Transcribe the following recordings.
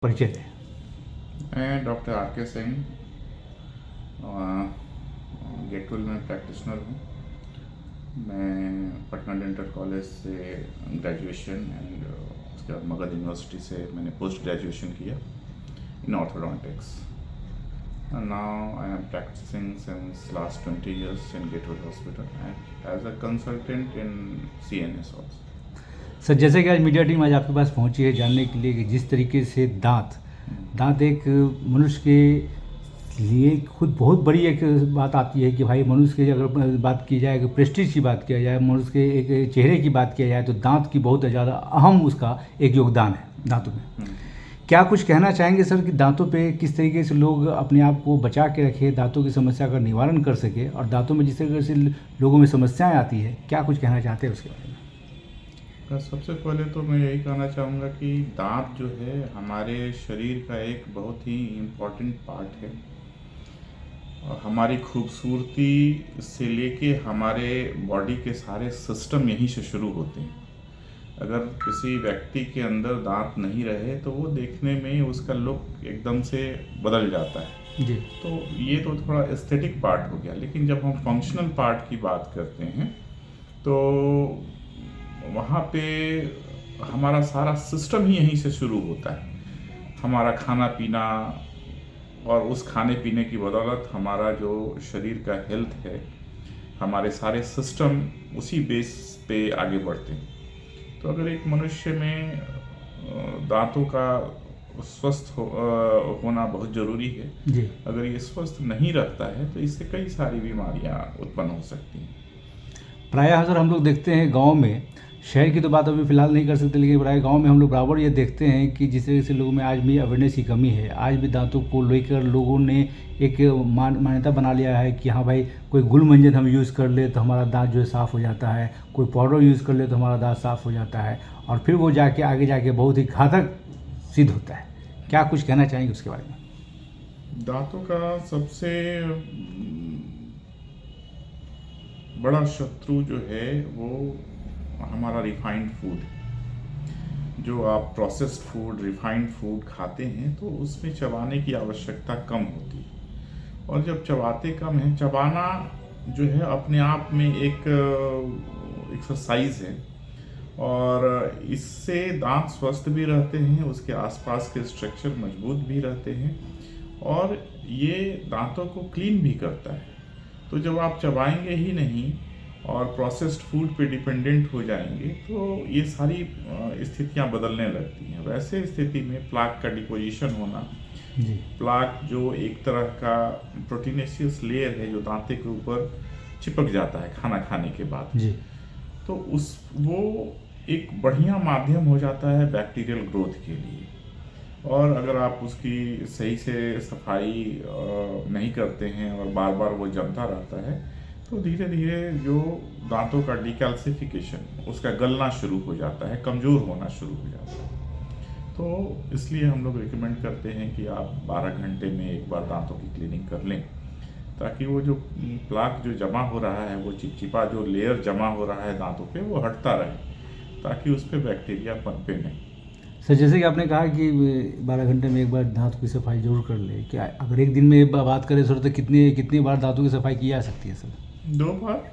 परिचय दें। मैं डॉक्टर आर के सिंह गेटवेल में प्रैक्टिशनर हूँ। मैं पटना डेंटल कॉलेज से ग्रेजुएशन एंड उसके बाद मगध यूनिवर्सिटी से मैंने पोस्ट ग्रेजुएशन किया in orthodontics. Now I am practising since last 20 years in Gateway Hospital and as a consultant in CNS also. Sir, जैसे कि आज मीडिया टीम आज आपके पास पहुंची है जानने के लिए कि जिस तरीके से दांत एक मनुष्य के लिए खुद बहुत बड़ी एक बात आती है कि भाई मनुष्य की अगर बात की जाए, कि प्रेस्टीज की बात किया जाए, मनुष्य के एक चेहरे की बात किया जाए तो दांत की बहुत ज़्यादा अहम उसका एक योगदान है दांतों में। क्या कुछ कहना चाहेंगे सर कि दांतों पे किस तरीके से लोग अपने आप को बचा के रखें, दांतों की समस्या का निवारण कर सके, और दांतों में जिस तरीके से लोगों में समस्याएं आती है, क्या कुछ कहना चाहते हैं उसके बारे में? सबसे पहले तो मैं यही कहना चाहूँगा कि दांत जो है हमारे शरीर का एक बहुत ही इम्पोर्टेंट पार्ट है और हमारी खूबसूरती से लेके हमारे बॉडी के सारे सिस्टम यहीं से शुरू होते हैं। अगर किसी व्यक्ति के अंदर दांत नहीं रहे तो वो देखने में उसका लुक एकदम से बदल जाता है जी। तो ये तो थोड़ा एस्थेटिक पार्ट हो गया, लेकिन जब हम फंक्शनल पार्ट की बात करते हैं तो वहाँ पे हमारा सारा सिस्टम ही यहीं से शुरू होता है। हमारा खाना पीना और उस खाने पीने की बदौलत हमारा जो शरीर का हेल्थ है, हमारे सारे सिस्टम उसी बेस पे आगे बढ़ते हैं। तो अगर एक मनुष्य में दांतों का स्वस्थ होना बहुत ज़रूरी है जी। अगर ये स्वस्थ नहीं रखता है तो इससे कई सारी बीमारियां उत्पन्न हो सकती हैं। प्रायः सर हम लोग देखते हैं गांव में, शहर की तो बात अभी फ़िलहाल नहीं कर सकते, लेकिन प्रायः गांव में हम लोग बराबर ये देखते हैं कि जिस तरह से लोगों में आज भी अवेयरनेस की कमी है। आज भी दांतों को लेकर लोगों ने एक मान्यता बना लिया है कि हाँ भाई, कोई गुलमंजन हम यूज़ कर ले तो हमारा दांत जो है साफ़ हो जाता है, कोई पाउडर यूज़ कर ले तो हमारा दांत साफ़ हो जाता है, और फिर वो जाके आगे जाके बहुत ही घातक सिद्ध होता है। क्या कुछ कहना चाहेंगे उसके बारे में? दांतों का सबसे बड़ा शत्रु जो है वो हमारा रिफाइंड फूड है। जो आप प्रोसेस्ड फूड, रिफाइंड फूड खाते हैं तो उसमें चबाने की आवश्यकता कम होती है, और जब चबाते कम है, चबाना जो है अपने आप में एक एक्सरसाइज है और इससे दांत स्वस्थ भी रहते हैं, उसके आसपास के स्ट्रक्चर मजबूत भी रहते हैं और ये दांतों को क्लीन भी करता है। तो जब आप चबाएंगे ही नहीं और प्रोसेस्ड फूड पे डिपेंडेंट हो जाएंगे तो ये सारी स्थितियां बदलने लगती हैं। वैसे स्थिति में प्लाक का डिपोजिशन होना, जी। प्लाक जो एक तरह का प्रोटीनेशियस लेयर है जो दांते के ऊपर चिपक जाता है खाना खाने के बाद, जी। तो वो एक बढ़िया माध्यम हो जाता है बैक्टीरियल ग्रोथ के लिए। और अगर आप उसकी सही से सफाई नहीं करते हैं और बार बार वो जमता रहता है तो धीरे धीरे जो दांतों का डिकैल्सिफिकेशन, उसका गलना शुरू हो जाता है, कमज़ोर होना शुरू हो जाता है। तो इसलिए हम लोग रिकमेंड करते हैं कि आप 12 घंटे में एक बार दांतों की क्लीनिंग कर लें, ताकि वो जो प्लाक जो जमा हो रहा है, वो चिपचिपा जो लेयर जमा हो रहा है दांतों पे, वो हटता रहे, ताकि उस पर बैक्टीरिया पनपे नहीं। सर, जैसे कि आपने कहा कि 12 घंटे में एक बार दांत की सफाई जरूर कर ले, क्या अगर एक दिन में बात करें सर तो कितनी बार दांतों की सफाई की जा सकती है सर? 2 बार।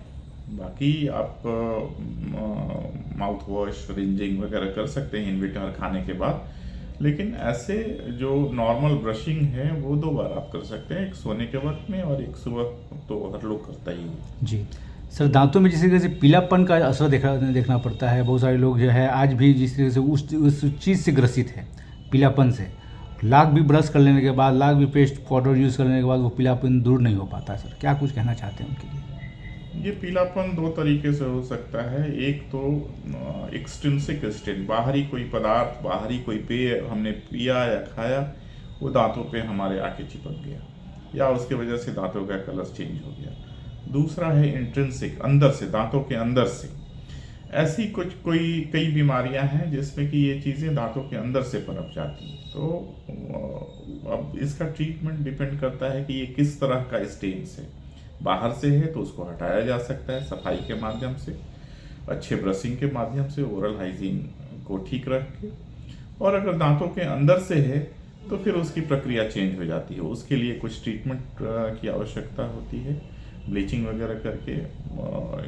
बाकी आप माउथ वॉश, रिंजिंग वगैरह कर सकते हैं इन बिटवीन खाने के बाद, लेकिन ऐसे जो नॉर्मल ब्रशिंग है वो 2 बार आप कर सकते हैं, एक सोने के वक्त में और एक सुबह, तो हर लोग करता ही है। जी। सर, दांतों में जिस तरीके से पीलापन का असर देखना पड़ता है, बहुत सारे लोग जो है आज भी जिस तरीके से उस चीज़ से ग्रसित है, पीलापन से, लाख भी ब्रश कर लेने के बाद, लाख भी पेस्ट पाउडर यूज़ करने के बाद वो पीलापन दूर नहीं हो पाता। सर, क्या कुछ कहना चाहते हैं उनके लिए? ये पीलापन 2 तरीके से हो सकता है। एक तो एक्सट्रिंसिक स्टेन, बाहरी कोई पदार्थ, बाहरी कोई पेय हमने पिया या खाया, वो दांतों पे हमारे आके चिपक गया या उसके वजह से दांतों का कलर चेंज हो गया। दूसरा है इंट्रिंसिक, अंदर से, दांतों के अंदर से। ऐसी कई बीमारियां हैं जिसमें कि ये चीज़ें दांतों के अंदर से पनप जाती हैं। तो अब इसका ट्रीटमेंट डिपेंड करता है कि ये किस तरह का स्टेन है। बाहर से है तो उसको हटाया जा सकता है सफाई के माध्यम से, अच्छे ब्रशिंग के माध्यम से, ओरल हाइजीन को ठीक रख के। और अगर दांतों के अंदर से है तो फिर उसकी प्रक्रिया चेंज हो जाती है। उसके लिए कुछ ट्रीटमेंट की आवश्यकता होती है, ब्लीचिंग वगैरह करके,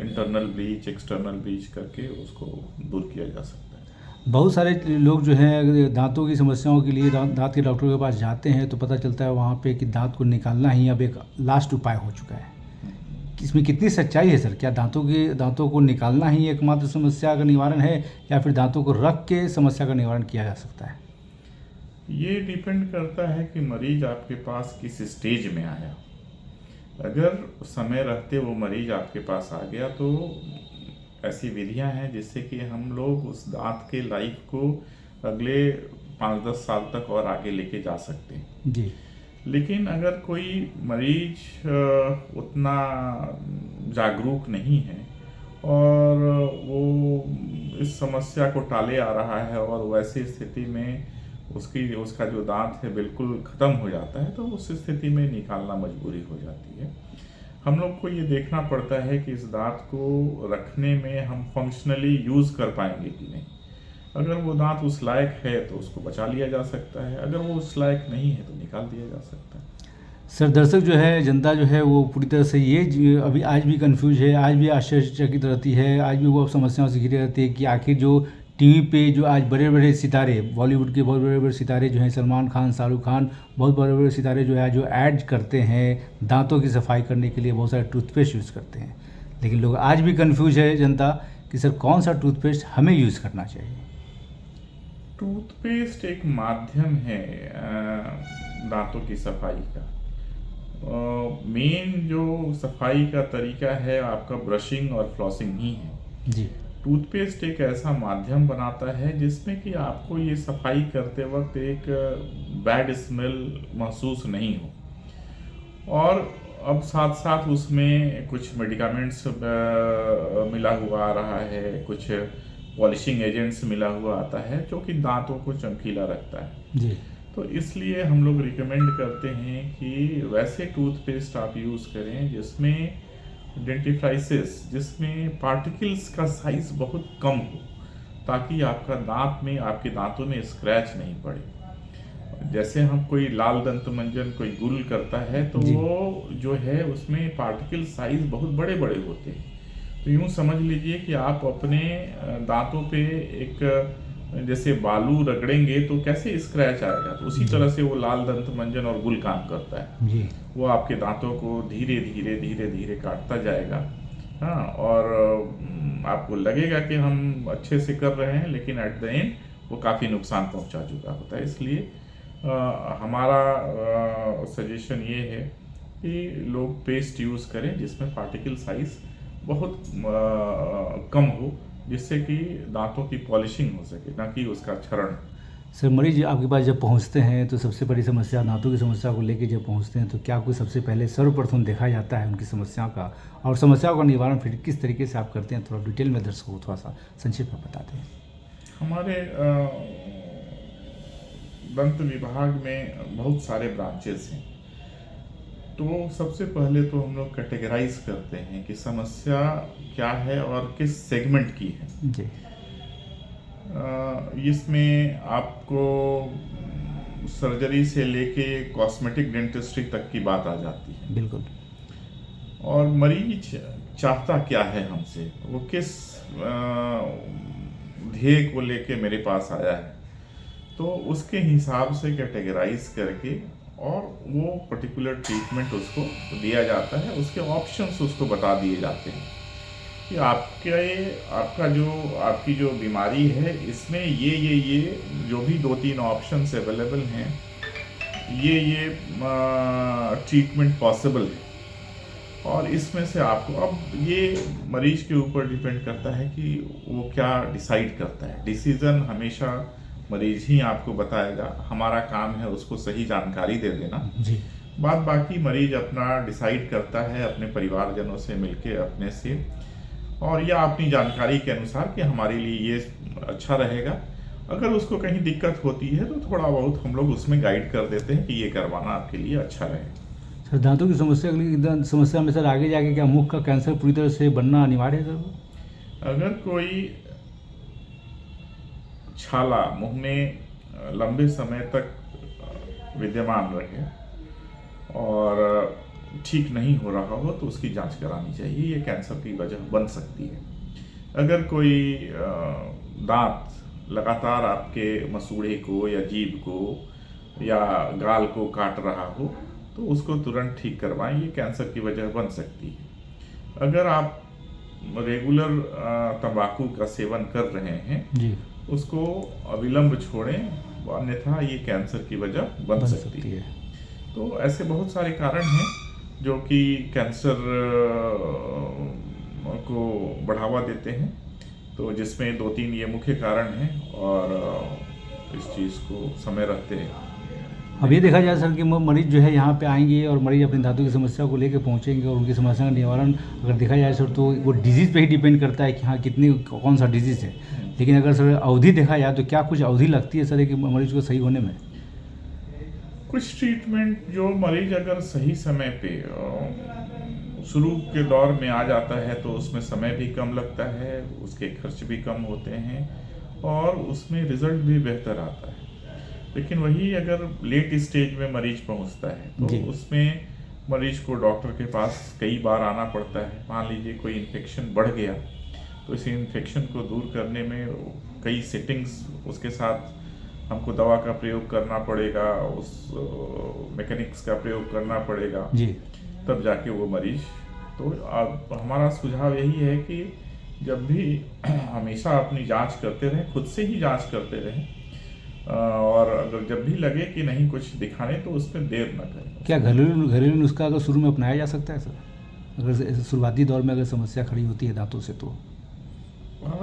इंटरनल ब्लीच एक्सटर्नल ब्लीच करके उसको दूर किया जा सकता है। बहुत सारे लोग जो हैं अगर दांतों की समस्याओं के लिए दांत के डॉक्टर के पास जाते हैं तो पता चलता है वहाँ पे कि दांत को निकालना ही अब एक लास्ट उपाय हो चुका है। इसमें कितनी सच्चाई है सर? क्या दांतों को निकालना ही एकमात्र समस्या का निवारण है या फिर दांतों को रख के समस्या का निवारण किया जा सकता है? ये डिपेंड करता है कि मरीज आपके पास किस स्टेज में आया। अगर समय रहते वो मरीज आपके पास आ गया तो ऐसी विधियां हैं जिससे कि हम लोग उस दांत के लाइफ को अगले 5-10 साल तक और आगे लेके जा सकते हैं जी। लेकिन अगर कोई मरीज उतना जागरूक नहीं है और वो इस समस्या को टाले आ रहा है और वैसी स्थिति में उसका जो दांत है बिल्कुल ख़त्म हो जाता है तो उस स्थिति में निकालना मजबूरी हो जाती है। हम लोग को ये देखना पड़ता है कि इस दांत को रखने में हम फंक्शनली यूज़ कर पाएंगे कि नहीं। अगर वो दांत उस लायक है तो उसको बचा लिया जा सकता है, अगर वो उस लायक नहीं है तो निकाल दिया जा सकता है। सर दर्शक जो है, जनता जो है वो पूरी तरह से अभी आज भी कंफ्यूज है, आज भी आश्चर्यचकित रहती है, आज भी वो समस्याओं से घिरी रहती है कि आखिर जो टीवी पे जो आज बड़े बड़े सितारे, बॉलीवुड के बहुत बड़े बड़े सितारे जो हैं, सलमान खान, शाहरुख खान, बहुत बड़े बड़े सितारे जो है जो ऐड करते हैं दांतों की सफाई करने के लिए बहुत सारे टूथपेस्ट यूज़ करते हैं। लेकिन लोग आज भी कंफ्यूज है जनता कि सर कौन सा टूथपेस्ट हमें यूज़ करना चाहिए। टूथपेस्ट एक माध्यम है दांतों की सफाई का। मेन जो सफाई का तरीका है आपका ब्रशिंग और फ्लॉसिंग ही है जी। टूथपेस्ट एक ऐसा माध्यम बनाता है जिसमें कि आपको ये सफाई करते वक्त एक बैड स्मेल महसूस नहीं हो और अब साथ साथ उसमें कुछ मेडिकामेंट्स मिला हुआ आ रहा है, कुछ पॉलिशिंग एजेंट्स मिला हुआ आता है जो कि दांतों को चमकीला रखता है जी। तो इसलिए हम लोग रिकमेंड करते हैं कि वैसे टूथपेस्ट आप यूज़ करें जिसमें डेंटिफ्राइसिस, जिसमें पार्टिकल्स का साइज बहुत कम हो ताकि आपके दांतों में स्क्रैच नहीं पड़े। जैसे हम कोई लाल दंत मंजन कोई गुल करता है तो वो जो है उसमें पार्टिकल साइज बहुत बड़े बड़े होते हैं। तो यूँ समझ लीजिए कि आप अपने दांतों पे एक जैसे बालू रगड़ेंगे तो कैसे स्क्रैच आएगा, तो उसी तरह से वो लाल दंत मंजन और गुल काम करता है जी। वो आपके दांतों को धीरे धीरे काटता जाएगा। हाँ, और आपको लगेगा कि हम अच्छे से कर रहे हैं लेकिन एट द एंड वो काफ़ी नुकसान पहुंचा चुका होता है। इसलिए हमारा सजेशन ये है कि लोग पेस्ट यूज़ करें जिसमें पार्टिकल साइज बहुत कम हो जिससे कि दांतों की पॉलिशिंग हो सके, ना कि उसका क्षरण। सर मरीज आपके पास जब पहुंचते हैं तो सबसे बड़ी समस्या दांतों की समस्या को लेके जब पहुंचते हैं तो क्या कुछ सबसे पहले सर्वप्रथम देखा जाता है उनकी समस्याओं का, और समस्याओं का निवारण फिर किस तरीके से आप करते हैं, थोड़ा डिटेल में दर्शकों को थोड़ा सा संक्षिप्त में बताते हैं। हमारे दंत विभाग में बहुत सारे ब्रांचेस हैं तो सबसे पहले तो हम लोग कैटेगराइज करते हैं कि समस्या क्या है और किस सेगमेंट की है जी। इसमें आपको सर्जरी से लेके कॉस्मेटिक डेंटिस्ट्री तक की बात आ जाती है। बिल्कुल। और मरीज चाहता क्या है हमसे, वो किस ध्येय को लेके मेरे पास आया है, तो उसके हिसाब से कैटेगराइज करके और वो पर्टिकुलर ट्रीटमेंट उसको दिया जाता है। उसके ऑप्शंस उसको बता दिए जाते हैं कि आपकी जो बीमारी है इसमें ये जो भी 2-3 ऑप्शंस अवेलेबल हैं, ये ट्रीटमेंट पॉसिबल है और इसमें से आपको, अब ये मरीज के ऊपर डिपेंड करता है कि वो क्या डिसाइड करता है। डिसीजन हमेशा मरीज ही आपको बताएगा, हमारा काम है उसको सही जानकारी दे देना जी। बाकी मरीज अपना डिसाइड करता है अपने परिवारजनों से मिलके, अपने से, और या अपनी जानकारी के अनुसार कि हमारे लिए ये अच्छा रहेगा। अगर उसको कहीं दिक्कत होती है तो थोड़ा बहुत हम लोग उसमें गाइड कर देते हैं कि ये करवाना आपके लिए अच्छा रहेगा। सर दांतों की समस्या में सर आगे जाके क्या मुख का कैंसर पूरी तरह से बनना अनिवार्य है सर? अगर कोई छाला मुंह में लंबे समय तक विद्यमान रहे और ठीक नहीं हो रहा हो तो उसकी जांच करानी चाहिए। ये कैंसर की वजह बन सकती है। अगर कोई दांत लगातार आपके मसूड़े को या जीभ को या गाल को काट रहा हो तो उसको तुरंत ठीक करवाएं, ये कैंसर की वजह बन सकती है। अगर आप रेगुलर तंबाकू का सेवन कर रहे हैं जी, उसको अविलंब छोड़ें, अन्यथा ये कैंसर की वजह बन सकती है। तो ऐसे बहुत सारे कारण हैं जो कि कैंसर को बढ़ावा देते हैं, तो जिसमें 2-3 ये मुख्य कारण हैं और इस चीज़ को समय रहते अब ये देखा जाए सर कि मरीज जो है यहाँ पे आएंगे और मरीज अपनी दांतों की समस्या को लेकर पहुँचेंगे और उनकी समस्या का निवारण अगर देखा जाए सर तो वो डिजीज़ पे ही डिपेंड करता है कि हाँ कितनी कौन सा डिजीज़ है। लेकिन अगर सर अवधि देखा जाए तो क्या कुछ अवधि लगती है सर एक मरीज को सही होने में? कुछ ट्रीटमेंट जो मरीज अगर सही समय पे शुरू के दौर में आ जाता है तो उसमें समय भी कम लगता है, उसके खर्च भी कम होते हैं और उसमें रिजल्ट भी बेहतर आता है। लेकिन वही अगर लेट स्टेज में मरीज पहुंचता है तो उसमें मरीज को डॉक्टर के पास कई बार आना पड़ता है। मान लीजिए कोई इन्फेक्शन बढ़ गया तो इस इन्फेक्शन को दूर करने में कई सेटिंग्स उसके साथ हमको दवा का प्रयोग करना पड़ेगा, उस मैकेनिक्स का प्रयोग करना पड़ेगा जी, तब जाके वो मरीज। तो अब हमारा सुझाव यही है कि जब भी हमेशा अपनी जांच करते रहें, खुद से ही जांच करते रहें और अगर जब भी लगे कि नहीं कुछ दिखाने तो उसमें देर न करें। क्या घरेलू नुस्खा अगर शुरू में अपनाया जा सकता है सर, अगर शुरुआती दौर में अगर समस्या खड़ी होती है दांतों से तो?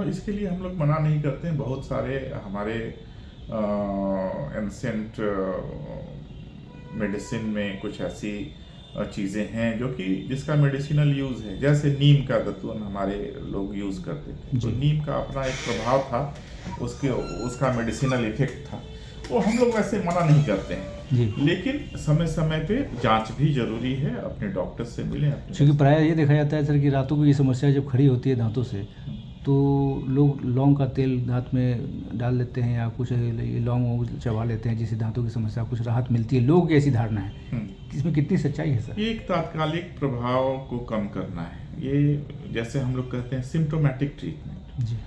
इसके लिए हम लोग मना नहीं करते हैं। बहुत सारे हमारे एंसेंट मेडिसिन में कुछ ऐसी चीज़ें हैं जो कि जिसका मेडिसिनल यूज़ है, जैसे नीम का दतून हमारे लोग यूज़ करते थे, तो नीम का अपना एक प्रभाव था, उसका मेडिसिनल इफेक्ट था, वो हम लोग वैसे मना नहीं करते हैं जी। लेकिन समय समय पे जांच भी जरूरी है, अपने डॉक्टर से मिलें। क्योंकि प्रायः ये देखा जाता है सर कि रातों को ये समस्या जब खड़ी होती है दांतों से तो लोग लौंग का तेल दांत में डाल लेते हैं या कुछ लौंग चबा लेते हैं जिससे दांतों की समस्या कुछ राहत मिलती है, लोगों की ऐसी धारणा है। इसमें कितनी सच्चाई है सर? ये एक तात्कालिक प्रभाव को कम करना है, ये जैसे हम लोग कहते हैं सिम्टोमेटिक ट्रीटमेंट। जी,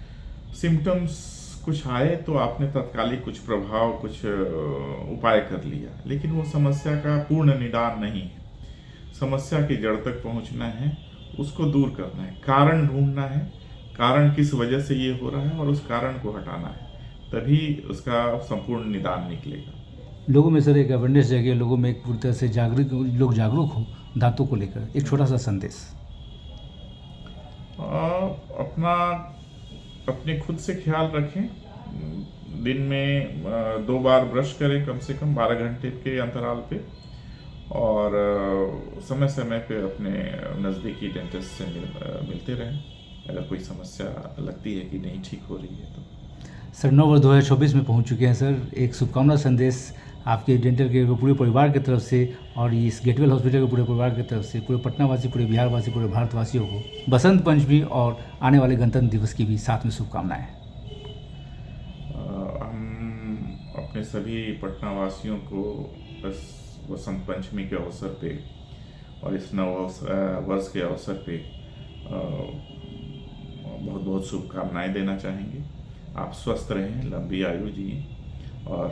सिम्टम्स कुछ आए तो आपने तात्कालिक कुछ प्रभाव कुछ उपाय कर लिया, लेकिन वो समस्या का पूर्ण निदान नहीं है। समस्या की जड़ तक पहुंचना है, उसको दूर करना है, कारण ढूंढना है, कारण किस वजह से ये हो रहा है और उस कारण को हटाना है, तभी उसका संपूर्ण निदान निकलेगा। लोगों में सर एक अवेयरनेस जगह, लोगों में एक पूरी तरह से लोग जागरूक हो दांतों को लेकर, एक छोटा सा संदेश। अपने खुद से ख्याल रखें, दिन में 2 बार ब्रश करें कम से कम 12 घंटे के अंतराल पे और समय समय पे अपने नज़दीकी डेंटिस्ट से मिलते रहें अगर कोई समस्या लगती है कि नहीं ठीक हो रही है तो। सर 9 वर्ष 2024 में पहुंच चुके हैं सर, एक शुभकामना संदेश आपके डेंटल के पूरे परिवार की तरफ से और इस गेटवेल हॉस्पिटल के पूरे परिवार की तरफ से, पूरे पटना वासी, पूरे बिहार वासी, पूरे भारतवासियों को बसंत पंचमी और आने वाले गणतंत्र दिवस की भी साथ में शुभकामनाएं। हम अपने सभी पटना वासियों को बस बसंत पंचमी के अवसर पे और इस नव वर्ष के अवसर पे बहुत बहुत शुभकामनाएं देना चाहेंगे। आप स्वस्थ रहें, लंबी आयु जिए और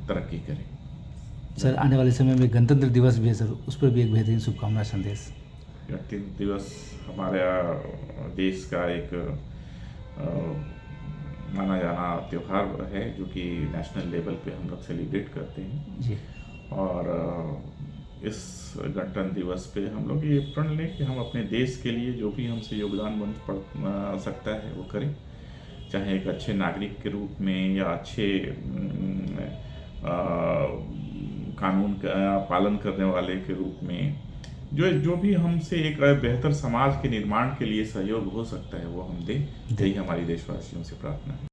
तरक्की करें। सर आने वाले समय में गणतंत्र दिवस भी है सर, उस पर भी एक बेहतरीन शुभकामना संदेश। गणतंत्र दिवस हमारा देश का एक माना जाना त्यौहार है जो कि नेशनल लेवल पे हम लोग सेलिब्रेट करते हैं जी। और इस गणतंत्र दिवस पे हम लोग ये प्रण लें कि हम अपने देश के लिए जो भी हमसे योगदान बन पड़ सकता है वो करें, चाहे एक अच्छे नागरिक के रूप में या अच्छे कानून का पालन करने वाले के रूप में, जो भी हमसे एक बेहतर समाज के निर्माण के लिए सहयोग हो सकता है वो हम दें। यही हमारी देशवासियों से प्रार्थना है।